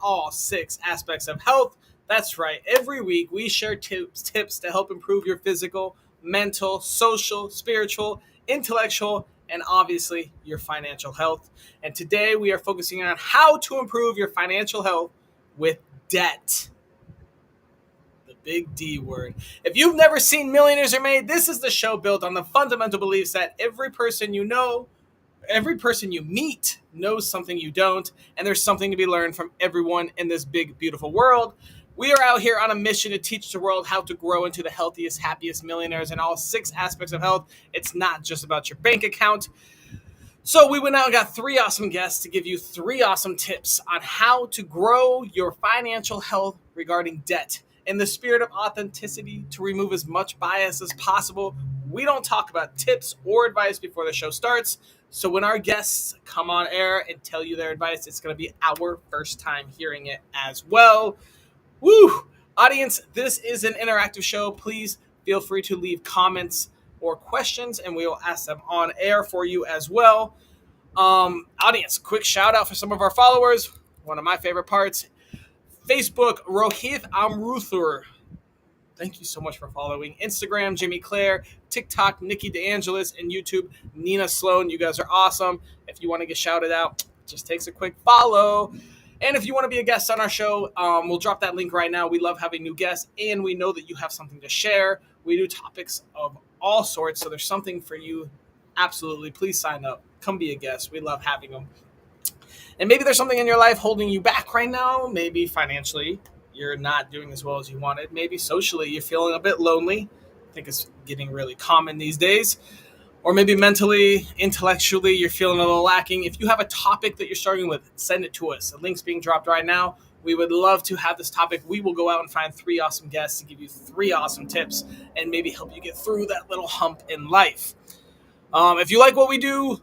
all 6 aspects of health. That's right. Every week we share tips to help improve your physical, mental, social, spiritual, intellectual, and obviously your financial health. And today we are focusing on how to improve your financial health with debt. The big D word. If you've never seen Millionaires Are Made, this is the show built on the fundamental beliefs that every person you meet knows something you don't, and there's something to be learned from everyone in this big, beautiful world. We are out here on a mission to teach the world how to grow into the healthiest, happiest millionaires in all 6 aspects of health. It's not just about your bank account. So we went out and got 3 awesome guests to give you 3 awesome tips on how to grow your financial health regarding debt. In the spirit of authenticity, to remove as much bias as possible, we don't talk about tips or advice before the show starts. So when our guests come on air and tell you their advice, it's going to be our first time hearing it as well. Woo! Audience, this is an interactive show. Please feel free to leave comments or questions, and we will ask them on air for you as well. Audience, quick shout out for some of our followers. One of my favorite parts. Facebook, Rohith Amruthur. Thank you so much for following. Instagram, Jimmy Claire. TikTok, Nikki DeAngelis. And YouTube, Nina Sloan. You guys are awesome. If you want to get shouted out, just takes a quick follow. And if you want to be a guest on our show, we'll drop that link right now. We love having new guests, and we know that you have something to share. We do topics of all sorts, so there's something for you. Absolutely. Please sign up. Come be a guest. We love having them. And maybe there's something in your life holding you back right now. Maybe financially, you're not doing as well as you wanted. Maybe socially, you're feeling a bit lonely. I think it's getting really common these days. Or maybe mentally, intellectually, you're feeling a little lacking. If you have a topic that you're struggling with, send it to us. The link's being dropped right now. We would love to have this topic. We will go out and find 3 awesome guests to give you 3 awesome tips and maybe help you get through that little hump in life. If you like what we do,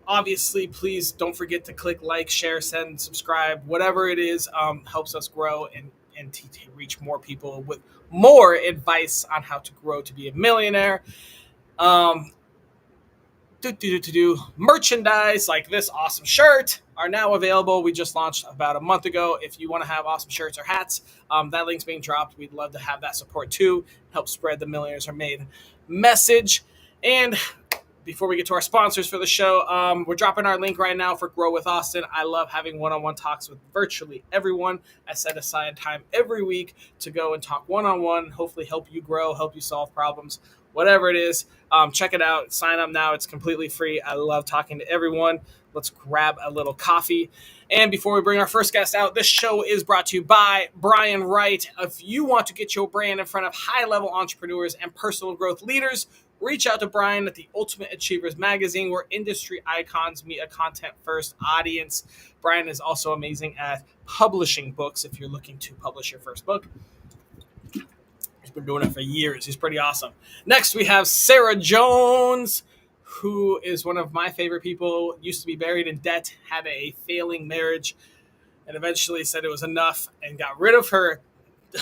obviously, please don't forget to click like, share, send, subscribe. Whatever it is helps us grow and to reach more people with more advice on how to grow to be a millionaire. Um, Merchandise like this awesome shirt are now available. We just launched about a month ago. If you want to have awesome shirts or hats, that link's being dropped. We'd love to have that support too. Help spread the Millionaires Are Made message. And before we get to our sponsors for the show, we're dropping our link right now for Grow with Austin. I love having one-on-one talks with virtually everyone. I set aside time every week to go and talk one-on-one, hopefully help you grow, help you solve problems, whatever it is. Check it out. Sign up now. It's completely free. I love talking to everyone. Let's grab a little coffee. And before we bring our first guest out, this show is brought to you by Brian Wright. If you want to get your brand in front of high-level entrepreneurs and personal growth leaders, reach out to Brian at the Ultimate Achievers magazine, where industry icons meet a content-first audience. Brian is also amazing at publishing books if you're looking to publish your first book. He's been doing it for years. He's pretty awesome. Next, we have Sarah Jones, who is one of my favorite people. Used to be buried in debt, had a failing marriage, and eventually said it was enough and got rid of her.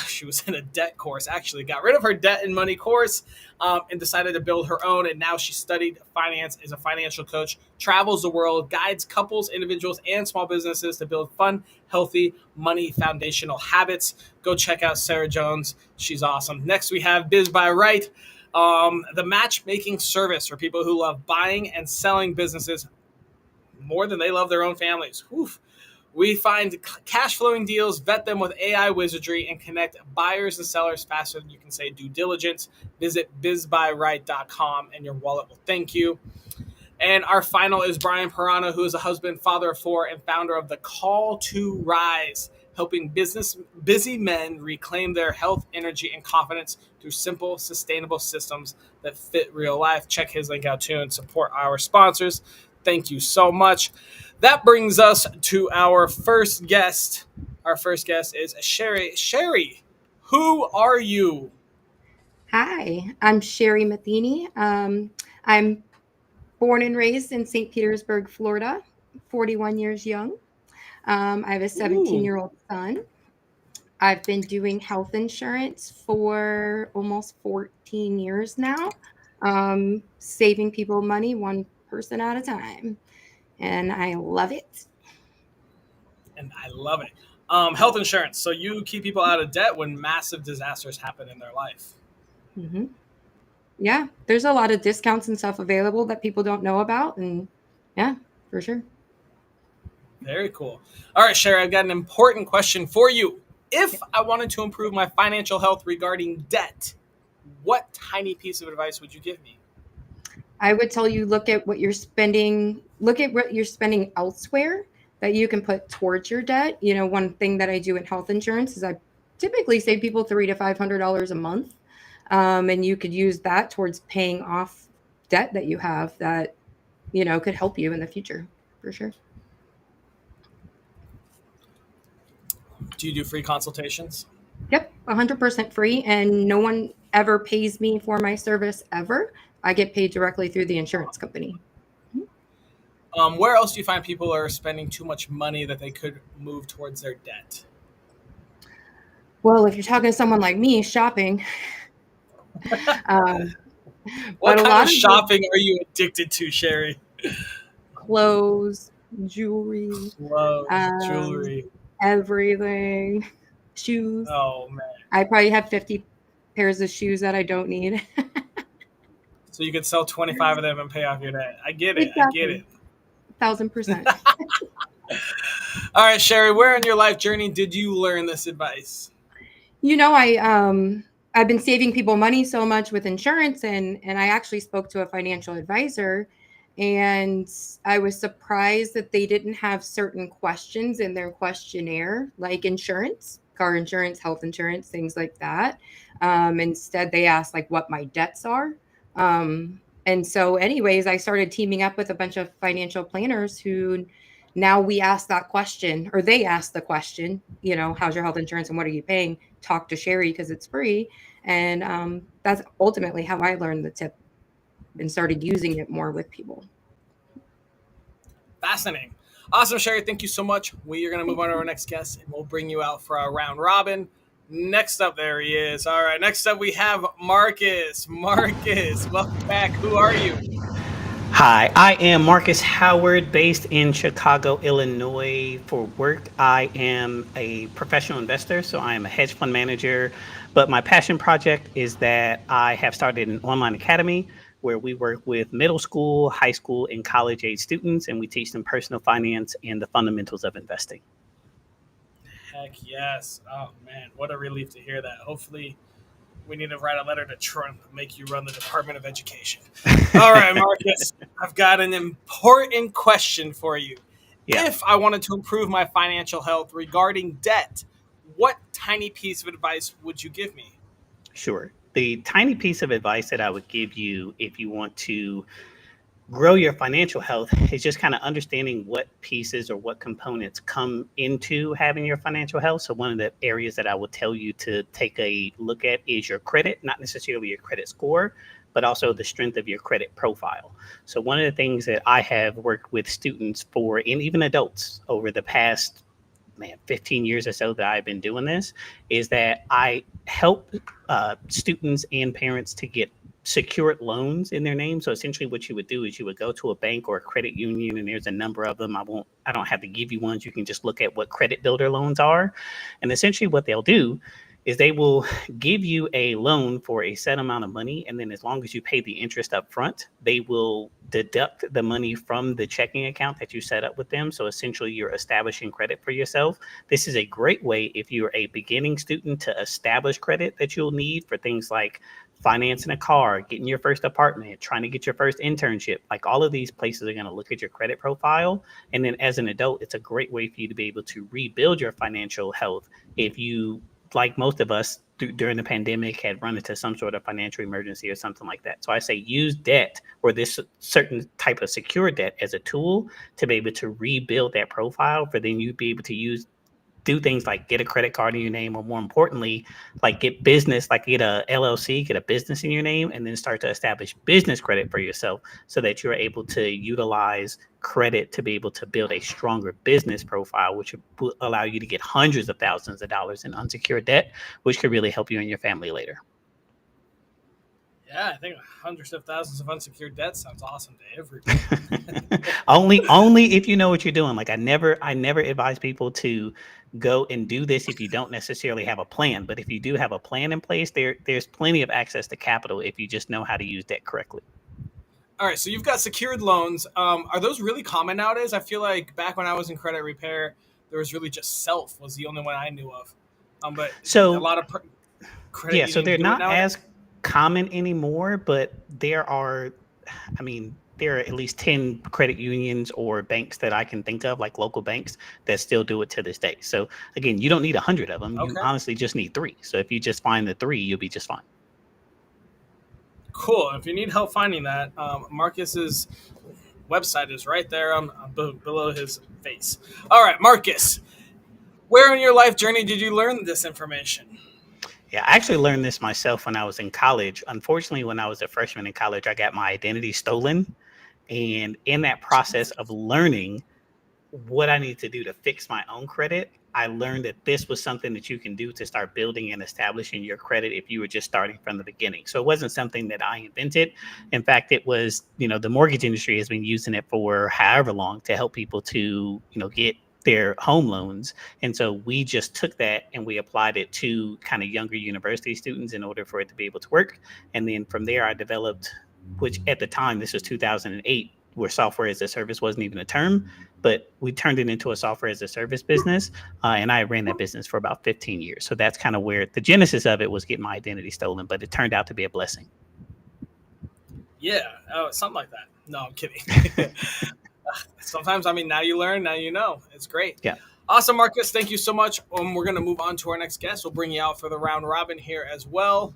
She was in a debt course, actually got rid of her debt and money course, and decided to build her own. And now she studied finance, is a financial coach, travels the world, guides couples, individuals, and small businesses to build fun, healthy money foundational habits. Go check out Sarah Jones. She's awesome. Next, we have Biz by Right, the matchmaking service for people who love buying and selling businesses more than they love their own families. Oof. We find cash flowing deals, vet them with AI wizardry, and connect buyers and sellers faster than you can say due diligence. Visit bizbuyright.com and your wallet will thank you. And our final is Brian Pirano, who is a husband, father of 4, and founder of the Call to Rise, helping busy men reclaim their health, energy, and confidence through simple, sustainable systems that fit real life. Check his link out too and support our sponsors. Thank you so much. That brings us to our first guest. Our first guest is Sherri. Sherri, who are you? Hi, I'm Sherri Matheny. I'm born and raised in St. Petersburg, Florida, 41 years young. I have a 17-year-old son. I've been doing health insurance for almost 14 years now, saving people money one person at a time. And I love it. And I love it. Health insurance. So you keep people out of debt when massive disasters happen in their life. Hmm. Yeah, there's a lot of discounts and stuff available that people don't know about, and yeah, for sure. Very cool. All right, Sherry, I've got an important question for you. If I wanted to improve my financial health regarding debt, what tiny piece of advice would you give me? I would tell you look at what you're spending elsewhere that you can put towards your debt. One thing that I do in health insurance is I typically save people $300 to $500 a month. And you could use that towards paying off debt that you have that, could help you in the future for sure. Do you do free consultations? Yep, 100% free, and no one ever pays me for my service ever. I get paid directly through the insurance company. Where else do you find people are spending too much money that they could move towards their debt? Well, if you're talking to someone like me, shopping, um, What but a kind lot of of it, shopping are you addicted to, Sherry? clothes, jewelry, Clothes, um, jewelry. everything, shoes. Oh man. I probably have 50 pairs of shoes that I don't need. So you could sell 25 of them and pay off your debt. I get it. I get Exactly, it. 1,000%. All right, Sherry, where in your life journey did you learn this advice? I've been saving people money so much with insurance, and I actually spoke to a financial advisor, and I was surprised that they didn't have certain questions in their questionnaire, like insurance, car insurance, health insurance, things like that. Instead, they asked like what my debts are. And so, anyways, I started teaming up with a bunch of financial planners who now we ask that question, or they ask the question, how's your health insurance and what are you paying? Talk to Sherry because it's free. And that's ultimately how I learned the tip and started using it more with people. Fascinating. Awesome, Sherry. Thank you so much. We are going to move on to our next guest, and we'll bring you out for our round robin. Next up, there he is. All right. Next up, we have Marcus. Marcus, welcome back. Who are you? Hi, I am Marcus Howard, based in Chicago, Illinois. For work, I am a professional investor, so I am a hedge fund manager. But my passion project is that I have started an online academy where we work with middle school, high school, and college age students, and we teach them personal finance and the fundamentals of investing. Heck yes. Oh, man. What a relief to hear that. Hopefully, we need to write a letter to Trump and make you run the Department of Education. All right, Marcus, I've got an important question for you. Yeah. If I wanted to improve my financial health regarding debt, what tiny piece of advice would you give me? Sure. The tiny piece of advice that I would give you if you want to grow your financial health is just kind of understanding what pieces or what components come into having your financial health. So one of the areas that I would tell you to take a look at is your credit, not necessarily your credit score, but also the strength of your credit profile. So one of the things that I have worked with students for, and even adults over the past 15 years or so that I've been doing this, is that I help students and parents to get secured loans in their name. So essentially what you would do is you would go to a bank or a credit union, and there's a number of them. I don't have to give you ones. You can just look at what credit builder loans are. And essentially what they'll do is they will give you a loan for a set amount of money. And then as long as you pay the interest up front, they will deduct the money from the checking account that you set up with them. So essentially you're establishing credit for yourself. This is a great way if you're a beginning student to establish credit that you'll need for things like financing a car, getting your first apartment, trying to get your first internship. Like all of these places are going to look at your credit profile. And then as an adult, it's a great way for you to be able to rebuild your financial health if you, like most of us during the pandemic, had run into some sort of financial emergency or something like that. So I say use debt or this certain type of secure debt as a tool to be able to rebuild that profile for then you be able to do things like get a credit card in your name, or more importantly, like get business, like get a LLC, get a business in your name, and then start to establish business credit for yourself so that you're able to utilize credit to be able to build a stronger business profile, which will allow you to get hundreds of thousands of dollars in unsecured debt, which could really help you and your family later. Yeah, I think hundreds of thousands of unsecured debt sounds awesome to everybody. Only if you know what you're doing. Like I never advise people to go and do this if you don't necessarily have a plan. But if you do have a plan in place, there's plenty of access to capital if you just know how to use debt correctly. All right, so you've got secured loans. Are those really common nowadays? I feel like back when I was in credit repair, there was really just Self was the only one I knew of. But a So lot of credit yeah, so unions they're do it not nowadays. as common anymore, but there are at least 10 credit unions or banks that I can think of, like local banks, that still do it to this day. So again, you don't need 100 of them. You Okay, honestly just need three. So if you just find the three, you'll be just fine. cool. If you need help finding that, Marcus's website is right there below his face. All right, Marcus, where in your life journey did you learn this information? Yeah, I actually learned this myself when I was in college. Unfortunately, when I was a freshman in college, I got my identity stolen. And in that process of learning what I need to do to fix my own credit, I learned that this was something that you can do to start building and establishing your credit if you were just starting from the beginning. So it wasn't something that I invented. In fact, it was, the mortgage industry has been using it for however long to help people to, get their home loans. And so we just took that and we applied it to kind of younger university students in order for it to be able to work. And then from there, I developed, which at the time, this was 2008, where software as a service wasn't even a term, but we turned it into a software as a service business. And I ran that business for about 15 years. So that's kind of where the genesis of it was, getting my identity stolen, but it turned out to be a blessing. Yeah, something like that. No, I'm kidding. Sometimes, now you learn, now you know. It's great. Yeah, Awesome, Marcus. Thank you so much. We're going to move on to our next guest. We'll bring you out for the round robin here as well.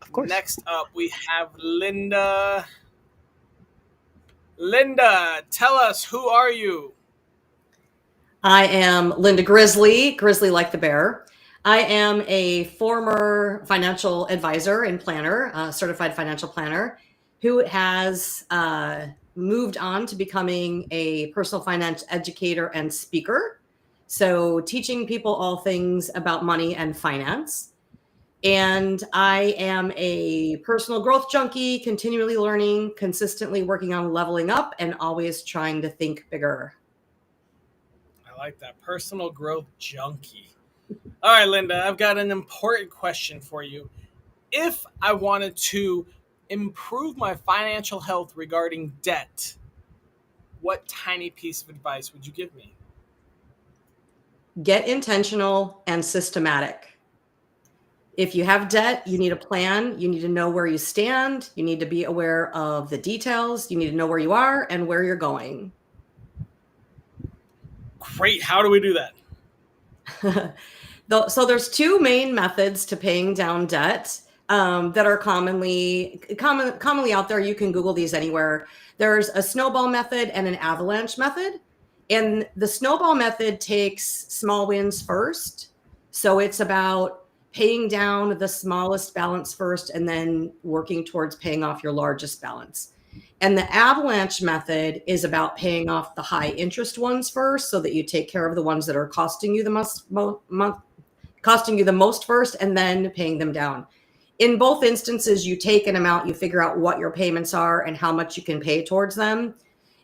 of course. Next up, we have Linda. Linda, tell us, who are you? I am Linda Grizzly, Grizzly like the bear. I am a former financial advisor and planner, certified financial planner, who has moved on to becoming a personal finance educator and speaker. So teaching people all things about money and finance. And I am a personal growth junkie, continually learning, consistently working on leveling up, and always trying to think bigger. I like that. Personal growth junkie. All right, Linda, I've got an important question for you. If I wanted to improve my financial health regarding debt, what tiny piece of advice would you give me? Get intentional and systematic. If you have debt, you need a plan. You need to know where you stand. You need to be aware of the details. You need to know where you are and where you're going. Great. How do we do that? So there's two main methods to paying down debt that are commonly out there. You can Google these anywhere. There's a snowball method and an avalanche method. And the snowball method takes small wins first. So it's about paying down the smallest balance first and then working towards paying off your largest balance. And the avalanche method is about paying off the high interest ones first, so that you take care of the ones that are costing you the most first, and then paying them down. In both instances, you take an amount, you figure out what your payments are and how much you can pay towards them.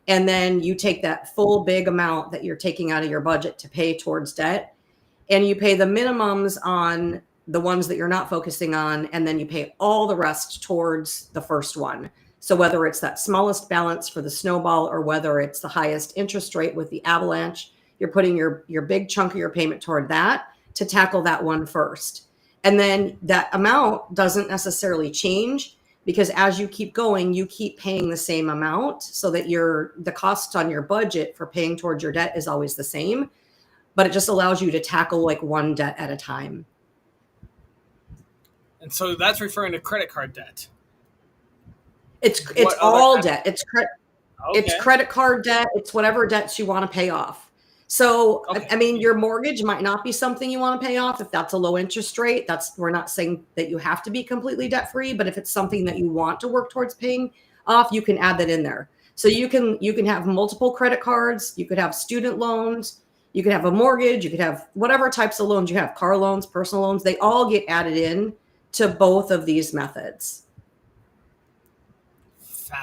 And then you take that full big amount that you're taking out of your budget to pay towards debt, and you pay the minimums on the ones that you're not focusing on, and then you pay all the rest towards the first one. So whether it's that smallest balance for the snowball, or whether it's the highest interest rate with the avalanche, you're putting your big chunk of your payment toward that to tackle that one first. And then that amount doesn't necessarily change, because as you keep going, you keep paying the same amount, so that the cost on your budget for paying towards your debt is always the same, but it just allows you to tackle like one debt at a time. And so that's referring to credit card debt. It's all debt. It's credit card debt. It's whatever debts you want to pay off. So, Okay. your mortgage might not be something you want to pay off. If that's a low interest rate, we're not saying that you have to be completely debt free, but if it's something that you want to work towards paying off, you can add that in there. So you can have multiple credit cards. You could have student loans. You could have a mortgage. You could have whatever types of loans you have, car loans, personal loans. They all get added in to both of these methods.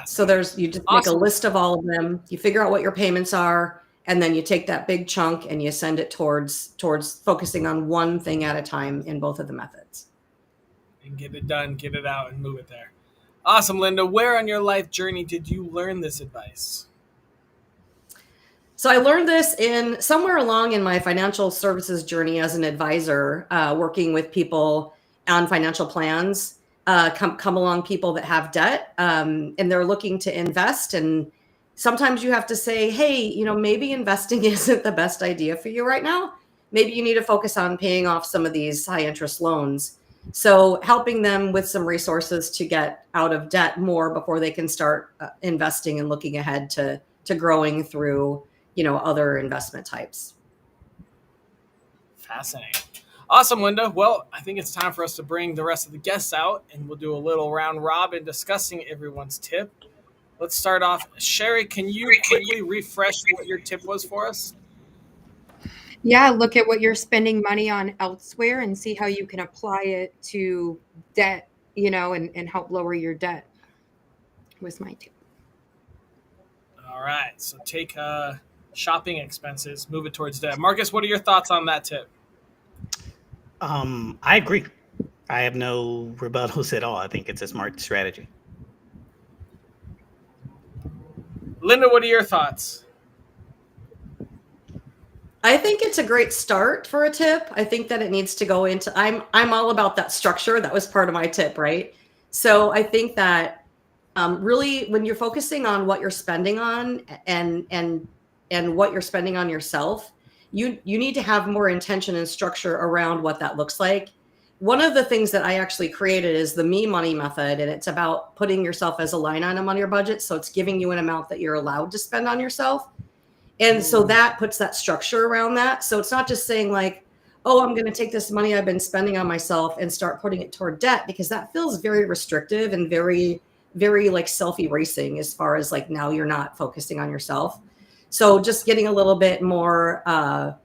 So you just make a list of all of them. You figure out what your payments are, and then you take that big chunk and you send it towards focusing on one thing at a time in both of the methods. And get it done, get it out, and move it there. Awesome, Linda. Where on your life journey did you learn this advice? So I learned this in somewhere along in my financial services journey as an advisor, working with people on financial plans. Come along people that have debt, and they're looking to invest, and sometimes you have to say, hey, maybe investing isn't the best idea for you right now. Maybe you need to focus on paying off some of these high interest loans. So helping them with some resources to get out of debt more before they can start investing and looking ahead to growing through other investment types. Fascinating. Awesome, Linda. Well, I think it's time for us to bring the rest of the guests out, and we'll do a little round robin discussing everyone's tip. Let's start off. Sherri, can you quickly refresh what your tip was for us? Yeah, look at what you're spending money on elsewhere and see how you can apply it to debt, and help lower your debt was my tip. All right. So take shopping expenses, move it towards debt. Marcus, what are your thoughts on that tip? I agree. I have no rebuttals at all. I think it's a smart strategy. Linda, what are your thoughts? I think it's a great start for a tip. I think that it needs to go into, I'm all about that structure. That was part of my tip, right? So I think that really when you're focusing on what you're spending on and what you're spending on yourself, you need to have more intention and structure around what that looks like. One of the things that I actually created is the Me Money method, and it's about putting yourself as a line item on your budget. So it's giving you an amount that you're allowed to spend on yourself. And so that puts that structure around that. So it's not just saying like, oh, I'm going to take this money I've been spending on myself and start putting it toward debt, because that feels very restrictive and very, very like self-erasing as far as like now you're not focusing on yourself. So just getting a little bit more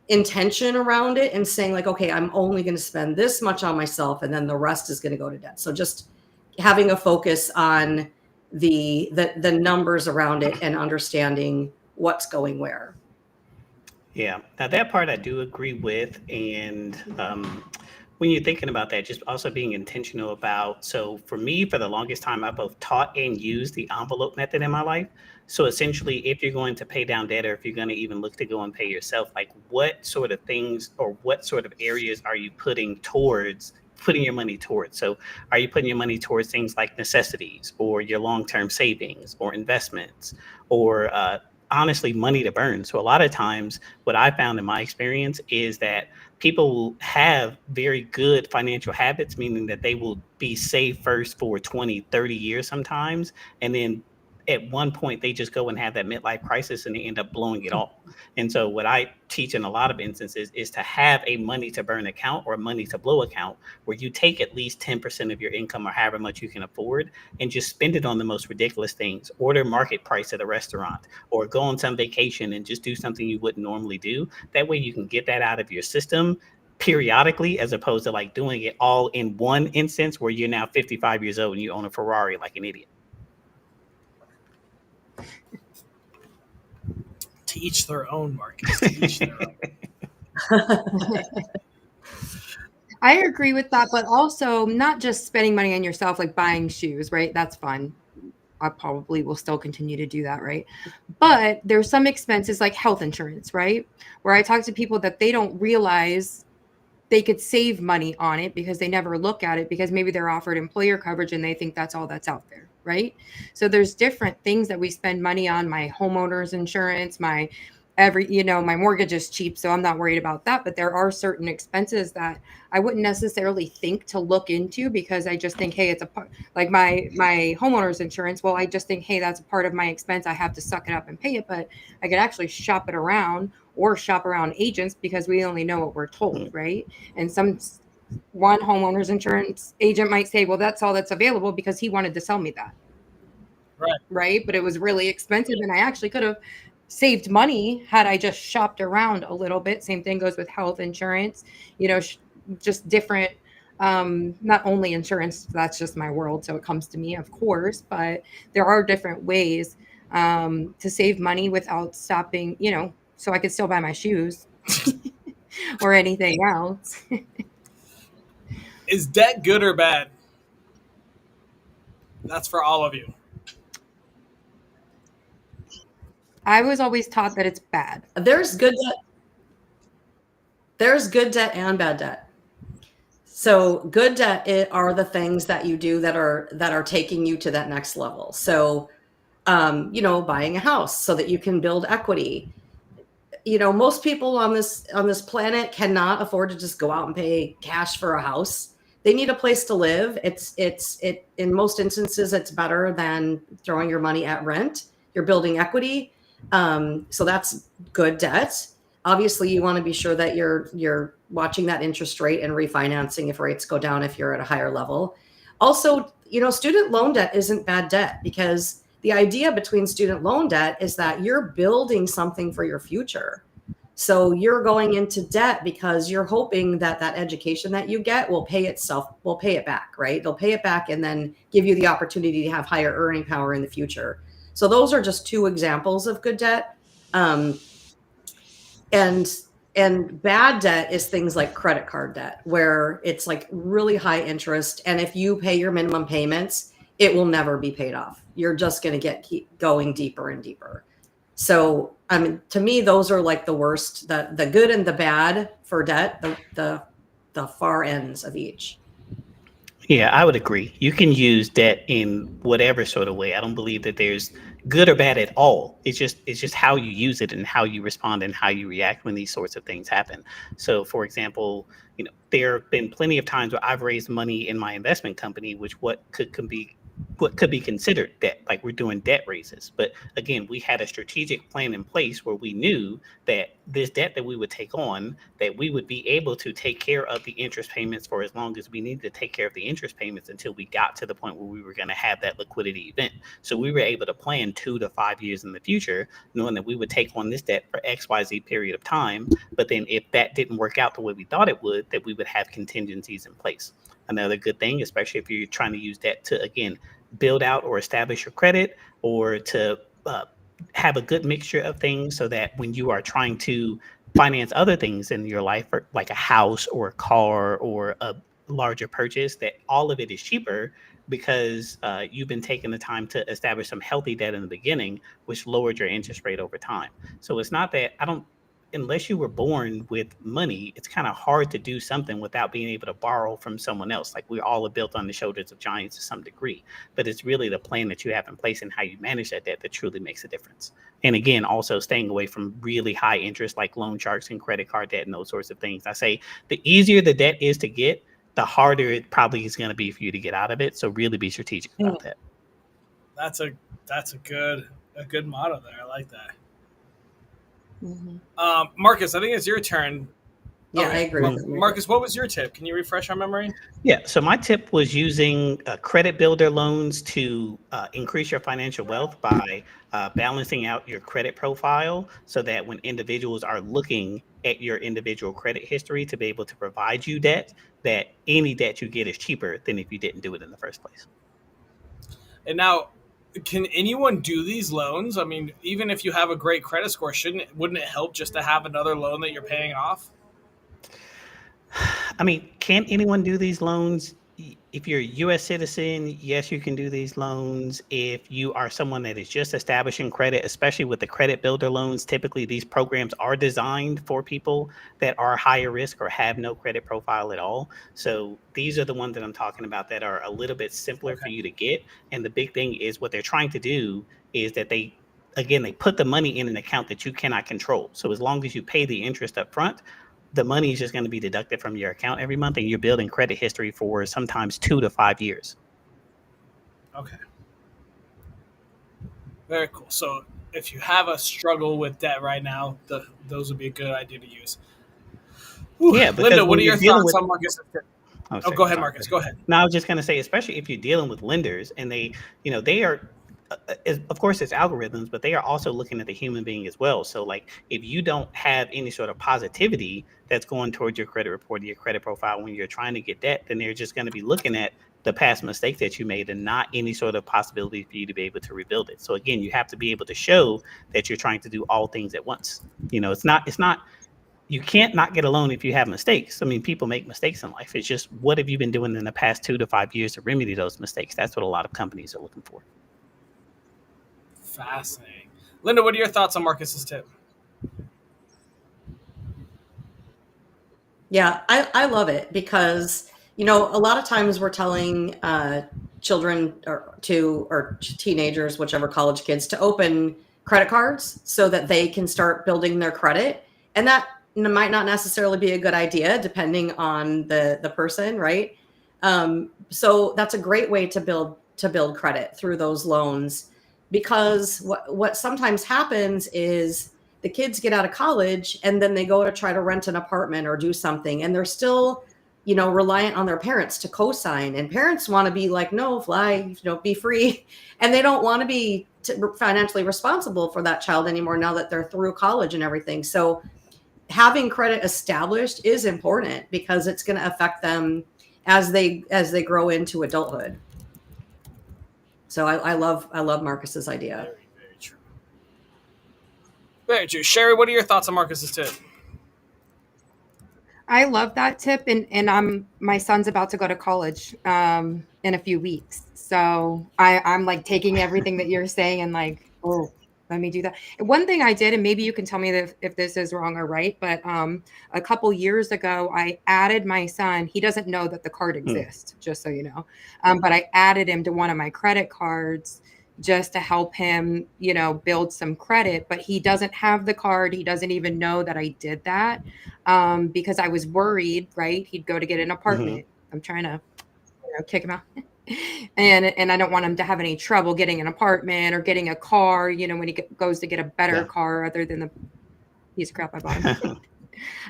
intention around it and saying like, okay, I'm only going to spend this much on myself and then the rest is going to go to debt. So just having a focus on the numbers around it and understanding what's going where. Yeah, now that part I do agree with. And when you're thinking about that, just also being intentional about, so for me, for the longest time, I both taught and used the envelope method in my life. So essentially, if you're going to pay down debt, or if you're going to even look to go and pay yourself, like what sort of things or what sort of areas are you putting your money towards? So are you putting your money towards things like necessities or your long-term savings or investments or honestly money to burn? So a lot of times what I found in my experience is that people will have very good financial habits, meaning that they will be saved first for 20, 30 years sometimes. And then at one point they just go and have that midlife crisis and they end up blowing it all. And so what I teach in a lot of instances is to have a money to burn account or a money to blow account, where you take at least 10% of your income or however much you can afford and just spend it on the most ridiculous things. Order market price at a restaurant, or go on some vacation and just do something you wouldn't normally do. That way you can get that out of your system periodically, as opposed to like doing it all in one instance where you're now 55 years old and you own a Ferrari like an idiot. To each their own, Marcus. To each their own. I agree with that, but also not just spending money on yourself, like buying shoes, right? That's fun. I probably will still continue to do that, right? But there's some expenses like health insurance, right? Where I talk to people that they don't realize they could save money on it because they never look at it, because maybe they're offered employer coverage and they think that's all that's out there, right? So there's different things that we spend money on. My homeowner's insurance, my mortgage is cheap, so I'm not worried about that. But there are certain expenses that I wouldn't necessarily think to look into, because I just think, hey, it's a part, like my homeowner's insurance. Well, I just think, hey, that's a part of my expense. I have to suck it up and pay it. But I could actually shop it around or shop around agents, because we only know what we're told, right? And one homeowner's insurance agent might say, well, that's all that's available because he wanted to sell me that. Right. But it was really expensive, and I actually could have saved money had I just shopped around a little bit. Same thing goes with health insurance, just different Not only insurance, that's just my world, so it comes to me, of course, but there are different ways to save money without stopping, so I could still buy my shoes or anything else. Is debt good or bad? That's for all of you. I was always taught that it's bad. There's good debt. There's good debt and bad debt. So good debt are the things that you do that are taking you to that next level. So, buying a house so that you can build equity. Most people on this planet cannot afford to just go out and pay cash for a house. They need a place to live. It in most instances, it's better than throwing your money at rent. You're building equity. So that's good debt. Obviously, you want to be sure that you're watching that interest rate and refinancing if rates go down, if you're at a higher level. Also, student loan debt isn't bad debt, because the idea between student loan debt is that you're building something for your future. So you're going into debt because you're hoping that education that you get will pay it back, right? They'll pay it back and then give you the opportunity to have higher earning power in the future. So those are just two examples of good debt. And bad debt is things like credit card debt, where it's like really high interest. And if you pay your minimum payments, it will never be paid off. You're just going to keep going deeper and deeper. So, to me, those are like the worst, the good and the bad for debt, the far ends of each. Yeah, I would agree. You can use debt in whatever sort of way. I don't believe that there's good or bad at all. It's just how you use it and how you respond and how you react when these sorts of things happen. So, for example, there have been plenty of times where I've raised money in my investment company, which what could be considered debt, like we're doing debt raises. But again, we had a strategic plan in place where we knew that this debt that we would take on, that we would be able to take care of the interest payments for as long as we needed to take care of the interest payments until we got to the point where we were going to have that liquidity event. So we were able to plan 2 to 5 years in the future, knowing that we would take on this debt for XYZ period of time. But then if that didn't work out the way we thought it would, that we would have contingencies in place. Another good thing, especially if you're trying to use debt to, again, build out or establish your credit, or to have a good mixture of things, so that when you are trying to finance other things in your life, like a house or a car or a larger purchase, that all of it is cheaper because you've been taking the time to establish some healthy debt in the beginning, which lowered your interest rate over time. So it's not that unless you were born with money, it's kind of hard to do something without being able to borrow from someone else. Like, we all are built on the shoulders of giants to some degree, but it's really the plan that you have in place and how you manage that debt that truly makes a difference. And again, also staying away from really high interest, like loan sharks and credit card debt and those sorts of things. I say the easier the debt is to get, the harder it probably is going to be for you to get out of it. So really be strategic about that. That's a good motto there. I like that. Mm-hmm. Marcus, I think it's your turn. Yeah, I agree. Marcus, what was your tip? Can you refresh our memory? Yeah, so my tip was using credit builder loans to increase your financial wealth by balancing out your credit profile, so that when individuals are looking at your individual credit history to be able to provide you debt, that any debt you get is cheaper than if you didn't do it in the first place. And now, can anyone do these loans? I mean, even if you have a great credit score, wouldn't it help just to have another loan that you're paying off? I mean, can anyone do these loans? If you're a U.S. citizen, yes, you can do these loans. If you are someone that is just establishing credit, especially with the credit builder loans, typically these programs are designed for people that are higher risk or have no credit profile at all. So these are the ones that I'm talking about that are a little bit simpler for you to get. And the big thing is, what they're trying to do is that they put the money in an account that you cannot control. So as long as you pay the interest up front, the money is just going to be deducted from your account every month, and you're building credit history for sometimes 2 to 5 years. Okay. Very cool. So if you have a struggle with debt right now, those would be a good idea to use. Ooh, yeah. Linda, what are your thoughts on Marcus? Go ahead, Marcus. Go ahead. No, I was just going to say, especially if you're dealing with lenders and they are of course it's algorithms, but they are also looking at the human being as well. So like if you don't have any sort of positivity that's going towards your credit report or your credit profile when you're trying to get debt, then they're just going to be looking at the past mistakes that you made and not any sort of possibility for you to be able to rebuild it. So again, you have to be able to show that you're trying to do all things at once. It's not you can't not get a loan if you have mistakes. I mean, people make mistakes in life. It's just what have you been doing in the past 2 to 5 years to remedy those mistakes? That's what a lot of companies are looking for. Fascinating. Linda, what are your thoughts on Marcus's tip? Yeah, I love it because, a lot of times we're telling children or teenagers, whichever college kids, to open credit cards so that they can start building their credit. And that might not necessarily be a good idea depending on the person, right? So that's a great way to build credit through those loans, because what sometimes happens is the kids get out of college and then they go to try to rent an apartment or do something, and they're still, reliant on their parents to co-sign, and parents want to be like, no, fly, be free. And they don't want to be financially responsible for that child anymore now that they're through college and everything. So having credit established is important because it's going to affect them as they grow into adulthood. So I love Marcus's idea. Very, very true. Very true. Sherri, what are your thoughts on Marcus's tip? I love that tip, and my son's about to go to college in a few weeks, so I'm like taking everything that you're saying and like, oh, let me do that. One thing I did, and maybe you can tell me if this is wrong or right, but a couple years ago, I added my son. He doesn't know that the card exists, just so you know, but I added him to one of my credit cards just to help him, build some credit. But he doesn't have the card. He doesn't even know that I did that because I was worried, right? He'd go to get an apartment. I'm trying to kick him out. And I don't want him to have any trouble getting an apartment or getting a car, when he goes to get a better car other than the piece of crap I bought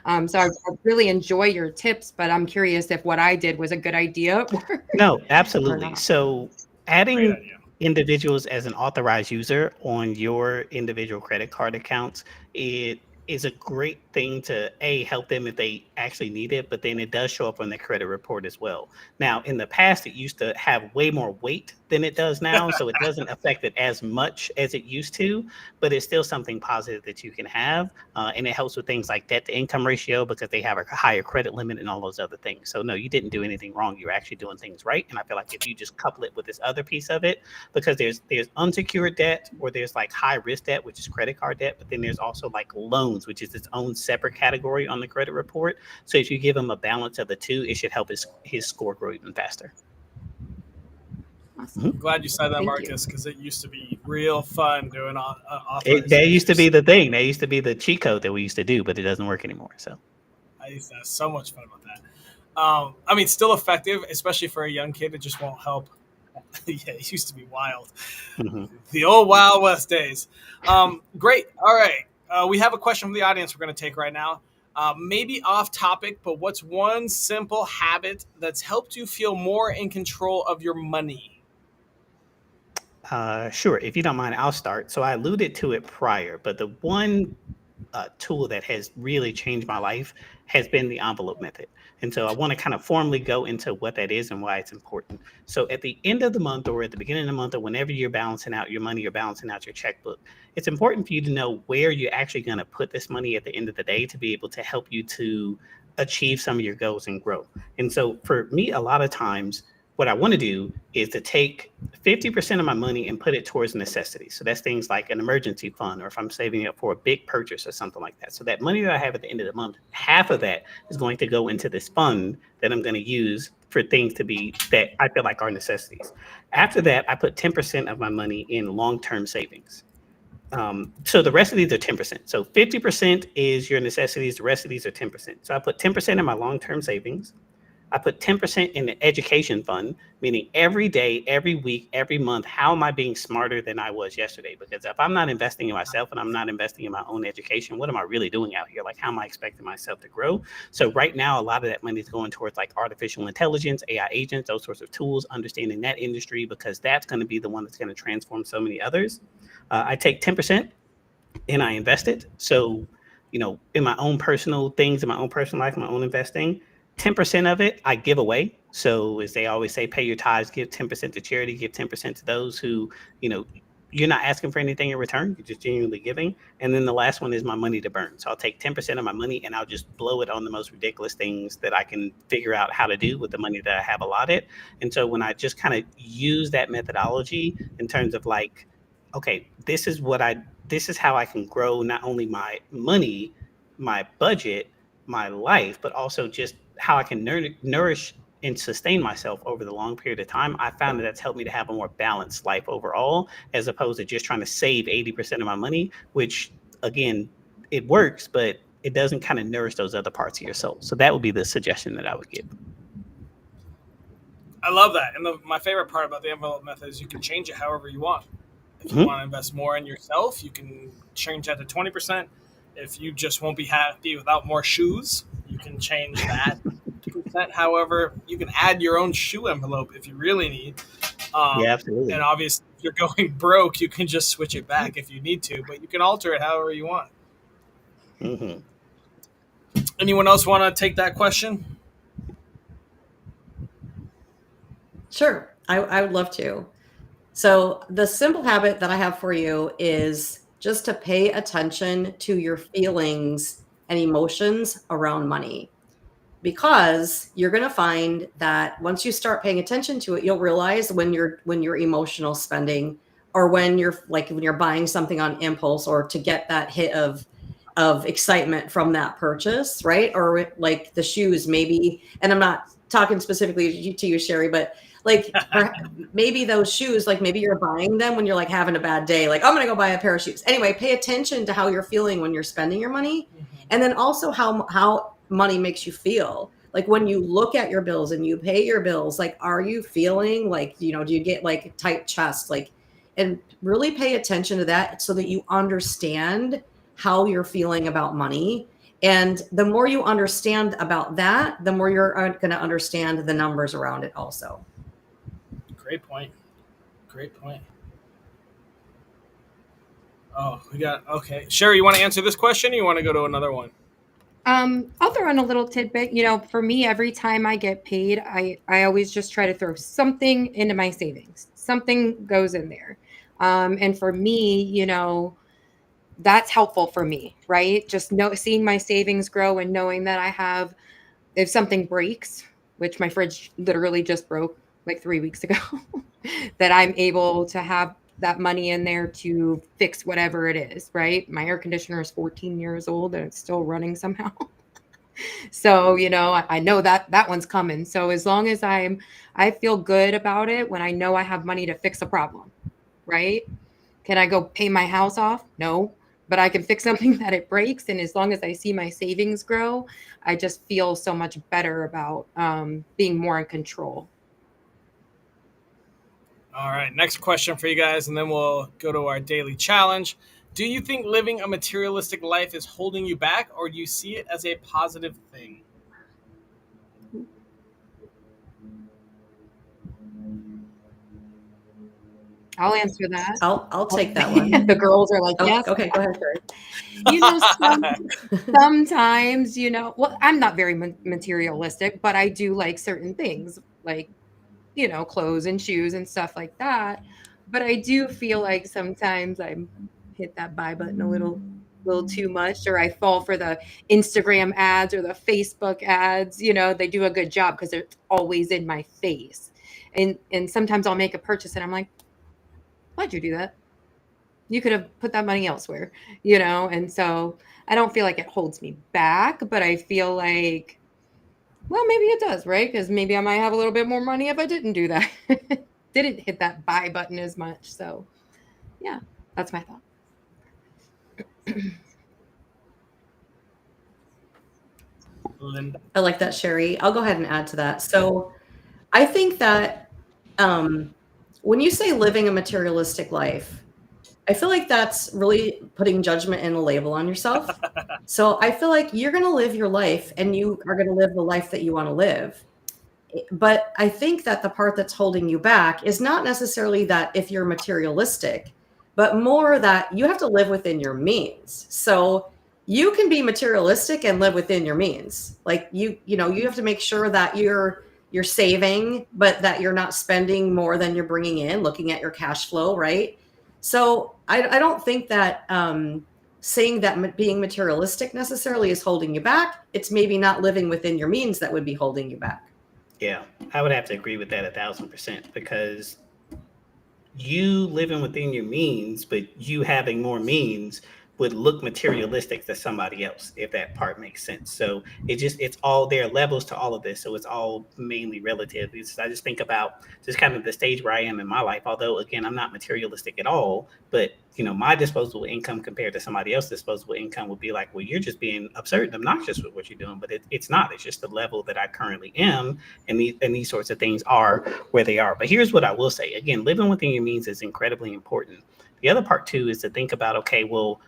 him. So I really enjoy your tips, but I'm curious if what I did was a good idea. No, absolutely. So adding individuals as an authorized user on your individual credit card accounts, it is a great thing to help them if they actually need it, but then it does show up on the credit report as well. Now, in the past, it used to have way more weight than it does now, so it doesn't affect it as much as it used to, but it's still something positive that you can have, and it helps with things like debt to income ratio because they have a higher credit limit and all those other things. So no, you didn't do anything wrong. You're actually doing things right, and I feel like if you just couple it with this other piece of it, because there's unsecured debt, or there's like high risk debt, which is credit card debt, but then there's also like loans, which is its own separate category on the credit report. So if you give him a balance of the two, it should help his score grow even faster. Awesome. Glad you said that, Marcus, because it used to be real fun doing authorization. That used to be the thing. That used to be the cheat code that we used to do, but it doesn't work anymore. So I used to have so much fun with that. I mean, still effective, especially for a young kid. It just won't help. Yeah, it used to be wild. The old Wild West days. Great. All right. We have a question from the audience we're going to take right now. Maybe off topic, but what's one simple habit that's helped you feel more in control of your money? Sure. If you don't mind, I'll start. So I alluded to it prior, but the one tool that has really changed my life has been the envelope method. And so I want to kind of formally go into what that is and why it's important. So at the end of the month or at the beginning of the month or whenever you're balancing out your money, you're balancing out your checkbook, it's important for you to know where you're actually going to put this money at the end of the day to be able to help you to achieve some of your goals and grow. And so for me, a lot of times, what I want to do is to take 50% of my money and put it towards necessities. So that's things like an emergency fund, or if I'm saving up for a big purchase or something like that. So that money that I have at the end of the month, half of that is going to go into this fund that I'm going to use for things that I feel like are necessities. After that, I put 10% of my money in long-term savings. So the rest of these are 10%. So 50% is your necessities. The rest of these are 10%. So I put 10% in my long-term savings. I put 10% in the education fund, meaning every day, every week, every month, how am I being smarter than I was yesterday? Because if I'm not investing in myself and I'm not investing in my own education, what am I really doing out here? Like, how am I expecting myself to grow? So right now, a lot of that money is going towards like artificial intelligence, AI agents, those sorts of tools, understanding that industry, because that's going to be the one that's going to transform so many others. I take 10% and I invest it. So, in my own personal things, in my own personal life, my own investing, 10% of it I give away. So as they always say, pay your tithes, give 10% to charity, give 10% to those who, you know, you're not asking for anything in return. You're just genuinely giving. And then the last one is my money to burn. So I'll take 10% of my money and I'll just blow it on the most ridiculous things that I can figure out how to do with the money that I have allotted. And so when I just kind of use that methodology in terms of like, okay, this is how I can grow not only my money, my budget, my life, but also just how I can nourish and sustain myself over the long period of time. I found that that's helped me to have a more balanced life overall, as opposed to just trying to save 80% of my money, which again, it works, but it doesn't kind of nourish those other parts of your soul. So that would be the suggestion that I would give. I love that. And my favorite part about the envelope method is you can change it however you want. If you want to invest more in yourself, you can change that to 20%. If you just won't be happy without more shoes, you can change that to percent. However, you can add your own shoe envelope if you really need. Yeah, absolutely. And obviously, if you're going broke, you can just switch it back if you need to, but you can alter it however you want. Mm-hmm. Anyone else want to take that question? Sure, I would love to. So the simple habit that I have for you is just to pay attention to your feelings and emotions around money. Because you're going to find that once you start paying attention to it, you'll realize when you're emotional spending, or when you're buying something on impulse, or to get that hit of excitement from that purchase, right? Or like the shoes maybe, and I'm not talking specifically to you, Sherri, but like maybe those shoes, like maybe you're buying them when you're like having a bad day, like I'm going to go buy a pair of shoes. Anyway, pay attention to how you're feeling when you're spending your money. And then also how money makes you feel. Like when you look at your bills and you pay your bills, like, are you feeling like, do you get like a tight chest? Like, and really pay attention to that so that you understand how you're feeling about money. And the more you understand about that, the more you're going to understand the numbers around it also. Great point. Great point. Oh, okay. Sherri, you want to answer this question or you want to go to another one? I'll throw in a little tidbit. For me, every time I get paid, I always just try to throw something into my savings. Something goes in there. And for me, that's helpful for me, right? Just seeing my savings grow and knowing that I have, if something breaks, which my fridge literally just broke like 3 weeks ago, that I'm able to have that money in there to fix whatever it is, right? My air conditioner is 14 years old and it's still running somehow. So, I know that one's coming. So as long as I feel good about it when I know I have money to fix a problem, right? Can I go pay my house off? No, but I can fix something that it breaks. And as long as I see my savings grow, I just feel so much better about being more in control. All right, next question for you guys, and then we'll go to our daily challenge. Do you think living a materialistic life is holding you back, or do you see it as a positive thing? I'll answer that. I'll take that one. The girls are like, yes. Okay, go ahead, Sherri. Sometimes, well, I'm not very materialistic, but I do like certain things, like, clothes and shoes and stuff like that. But I do feel like sometimes I hit that buy button a little too much, or I fall for the Instagram ads or the Facebook ads. They do a good job because they're always in my face. And sometimes I'll make a purchase and I'm like, why'd you do that? You could have put that money elsewhere, And so I don't feel like it holds me back, but I feel like, well, maybe it does, right? Because maybe I might have a little bit more money if I didn't do that. Didn't hit that buy button as much. So yeah, that's my thought. Linda. I like that, Sherri. I'll go ahead and add to that. So I think that when you say living a materialistic life, I feel like that's really putting judgment and a label on yourself. So I feel like you're going to live your life and you are going to live the life that you want to live. But I think that the part that's holding you back is not necessarily that if you're materialistic, but more that you have to live within your means. So you can be materialistic and live within your means. Like you have to make sure that you're saving, but that you're not spending more than you're bringing in, looking at your cash flow, right? So I don't think that saying that being materialistic necessarily is holding you back. It's maybe not living within your means that would be holding you back. Yeah, I would have to agree with that 1,000% because you living within your means, but you having more means would look materialistic to somebody else, if that part makes sense. So it's all there are levels to all of this. So it's all mainly relative. I just think about just kind of the stage where I am in my life. Although again, I'm not materialistic at all, but my disposable income compared to somebody else's disposable income would be like, well, you're just being absurd and obnoxious with what you're doing. But it's not. It's just the level that I currently am, and these sorts of things are where they are. But here's what I will say. Again, living within your means is incredibly important. The other part too is to think about, okay, well,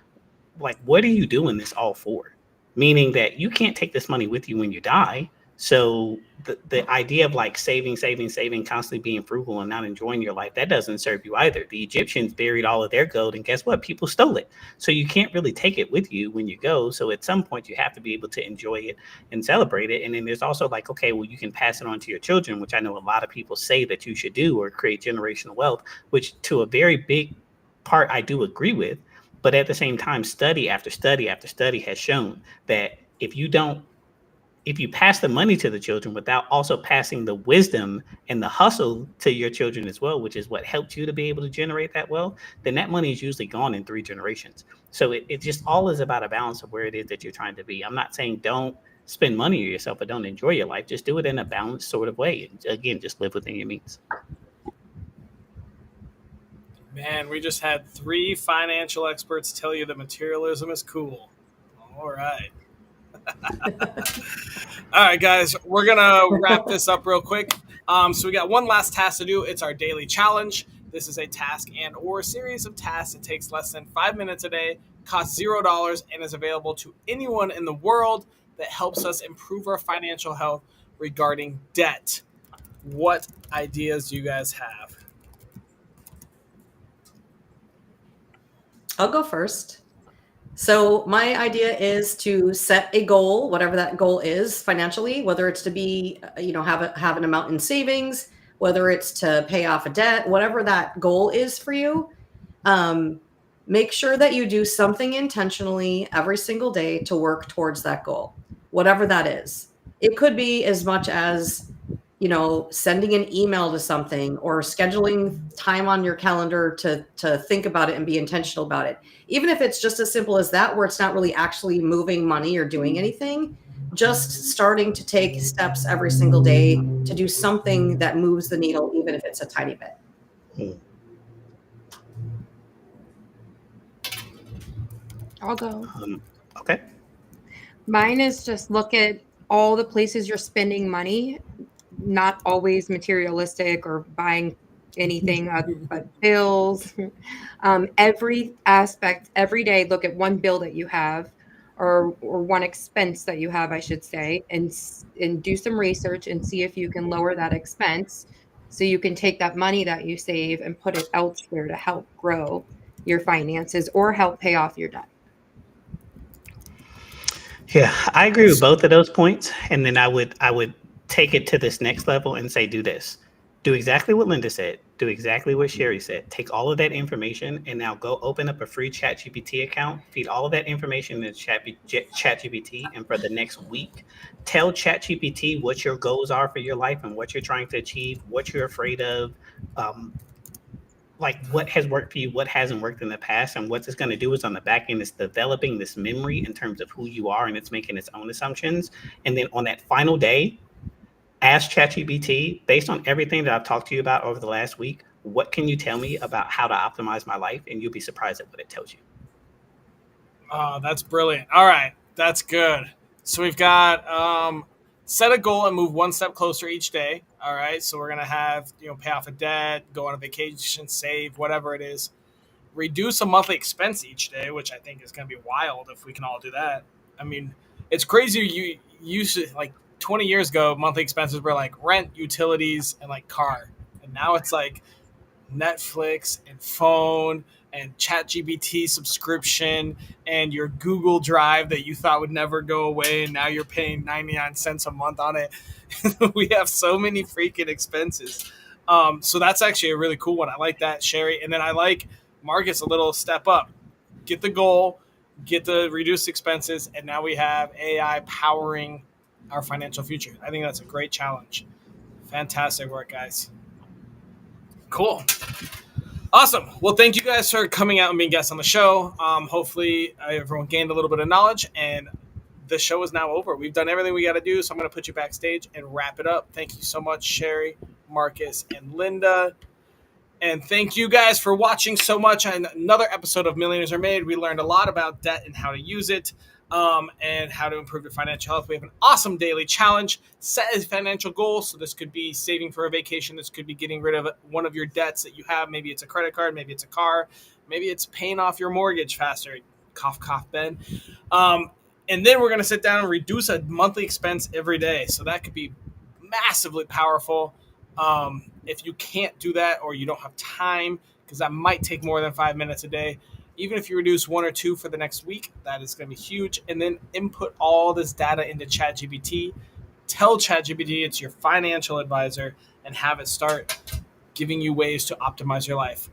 like, what are you doing this all for? Meaning that you can't take this money with you when you die. So the idea of like saving, constantly being frugal and not enjoying your life, that doesn't serve you either. The Egyptians buried all of their gold, and guess what? People stole it. So you can't really take it with you when you go. So at some point you have to be able to enjoy it and celebrate it. And then there's also like, okay, well, you can pass it on to your children, which I know a lot of people say that you should do, or create generational wealth, which to a very big part I do agree with. But at the same time, study after study after study has shown that if you pass the money to the children without also passing the wisdom and the hustle to your children as well, which is what helped you to be able to generate that wealth, then that money is usually gone in 3 generations. So it just all is about a balance of where it is that you're trying to be. I'm not saying don't spend money on yourself or don't enjoy your life. Just do it in a balanced sort of way. And again, just live within your means. Man, we just had 3 financial experts tell you that materialism is cool. All right. All right, guys, we're going to wrap this up real quick. So we got one last task to do. It's our daily challenge. This is a task and or series of tasks. It takes less than 5 minutes a day, costs $0, and is available to anyone in the world that helps us improve our financial health regarding debt. What ideas do you guys have? I'll go first. So my idea is to set a goal, whatever that goal is financially, whether it's to be, have an amount in savings, whether it's to pay off a debt, whatever that goal is for you. Make sure that you do something intentionally every single day to work towards that goal, whatever that is. It could be as much as sending an email to something, or scheduling time on your calendar to think about it and be intentional about it. Even if it's just as simple as that, where it's not really actually moving money or doing anything, just starting to take steps every single day to do something that moves the needle, even if it's a tiny bit. I'll go. Okay. Mine is just look at all the places you're spending money, not always materialistic or buying anything but bills. Every aspect, every day, look at one bill that you have, or one expense that you have, I should say, and do some research and see if you can lower that expense, so you can take that money that you save and put it elsewhere to help grow your finances or help pay off your debt. Yeah, I agree with both of those points. And then I would take it to this next level and say, do this. Do exactly what Linda said. Do exactly what Sherri said. Take all of that information and now go open up a free ChatGPT account. Feed all of that information in ChatGPT. And for the next week, tell ChatGPT what your goals are for your life and what you're trying to achieve, what you're afraid of, like what has worked for you, what hasn't worked in the past. And what it's going to do is on the back end, it's developing this memory in terms of who you are, and it's making its own assumptions. And then on that final day, ask ChatGPT, based on everything that I've talked to you about over the last week, what can you tell me about how to optimize my life? And you'll be surprised at what it tells you. Oh, that's brilliant. All right. That's good. So we've got set a goal and move one step closer each day. All right. So we're gonna have pay off a debt, go on a vacation, save, whatever it is. Reduce a monthly expense each day, which I think is gonna be wild if we can all do that. I mean, it's crazy. You used to, like 20 years ago, monthly expenses were like rent, utilities, and like car, and now it's like Netflix and phone and ChatGPT subscription and your Google Drive that you thought would never go away, and now you're paying 99 cents a month on it. We have so many freaking expenses. So that's actually a really cool one. I like that, Sherry. And then I like Marcus a little step up. Get the goal, get the reduced expenses, and now we have AI powering our financial future. I think that's a great challenge. Fantastic work, guys. Cool. Awesome. Well, thank you guys for coming out and being guests on the show. Hopefully, everyone gained a little bit of knowledge, and the show is now over. We've done everything we got to do, so I'm going to put you backstage and wrap it up. Thank you so much, Sherri, Marcus, and Linda. And thank you guys for watching so much on another episode of Millionaires Are Made. We learned a lot about debt and how to use it, and how to improve your financial health. We have an awesome daily challenge. Set a financial goal. So this could be saving for a vacation. This could be getting rid of one of your debts that you have. Maybe it's a credit card. Maybe it's a car. Maybe it's paying off your mortgage faster. Cough, cough, Ben. And then we're going to sit down and reduce a monthly expense every day. So that could be massively powerful. If you can't do that, or you don't have time, because that might take more than 5 minutes a day, even if you reduce 1 or 2 for the next week, that is going to be huge. And then input all this data into ChatGPT. Tell ChatGPT it's your financial advisor, and have it start giving you ways to optimize your life.